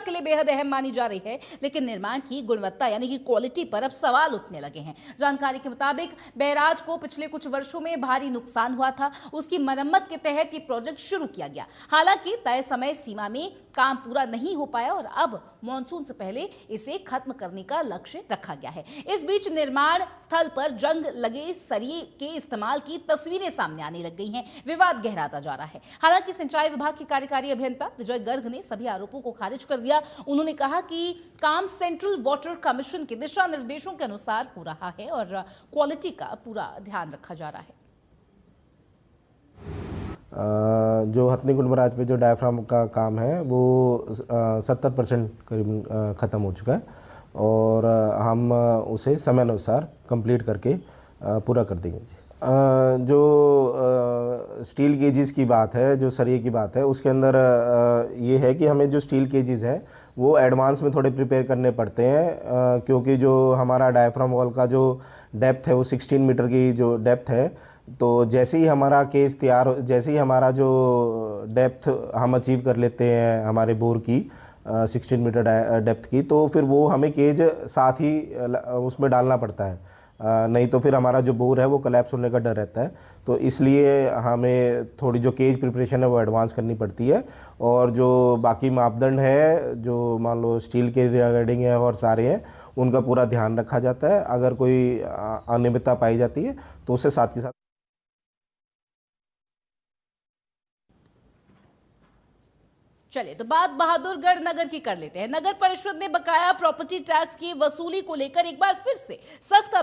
के लिए बेहद अहम मानी जा रही है, लेकिन निर्माण की गुणवत्ता यानी कि क्वालिटी पर अब सवाल उठने लगे हैं। जानकारी के मुताबिक बैराज को पिछले कुछ वर्षों में भारी नुकसान हुआ था। उसकी मरम्मत के तहत ये प्रोजेक्ट शुरू किया गया। हालांकि तय समय सीमा में काम पूरा नहीं हो पाया और अब मॉनसून से पहले इसे खत्म करने का लक्ष्य रखा गया है। इस बीच निर्माण स्थल पर जंग लगे सरिये के इस्तेमाल की तस्वीरें सामने आने लग गई हैं। विवाद गहराता जा रहा है। हालांकि सिंचाई विभाग के कार्यकारी अभियंता विजय गर्ग ने सभी आरोपों को खारिज कर दिया। उन्होंने कहा कि काम सेंट्रल वाटर कमीशन के दिशा निर्देशों के अनुसार हो रहा है और क्वालिटी का पूरा ध्यान रखा जा रहा है। जो हथनी कुंड बराज पे जो डायफ्राम का काम है वो 70% करीब ख़त्म हो चुका है और हम उसे समय अनुसार कंप्लीट करके पूरा कर देंगे। जो स्टील केजेस की बात है, जो सरिये की बात है, उसके अंदर ये है कि हमें जो स्टील केजेस हैं वो एडवांस में थोड़े प्रिपेयर करने पड़ते हैं, क्योंकि जो हमारा डायफ्राम वॉल का जो डेप्थ है वो 16 मीटर की जो डेप्थ है, तो जैसे ही हमारा केस तैयार, जैसे ही हमारा जो डेप्थ हम अचीव कर लेते हैं हमारे बोर की 16 मीटर डेप्थ की, तो फिर वो हमें केज साथ ही उसमें डालना पड़ता है, नहीं तो फिर हमारा जो बोर है वो कोलैप्स होने का डर रहता है। तो इसलिए हमें थोड़ी जो केज प्रिपरेशन है वो एडवांस करनी पड़ती है और जो बाकी मापदंड है जो मान लो स्टील के रिगार्डिंग है और सारे हैं उनका पूरा ध्यान रखा जाता है। अगर कोई अनियमितता पाई जाती है तो उससे साथ के साथ। चलिए तो बात बहादुरगढ़ नगर की कर लेते हैं। नगर परिषद ने बकाया प्रॉपर्टी टैक्स की वसूली को लेकर एक बार फिर से सख्त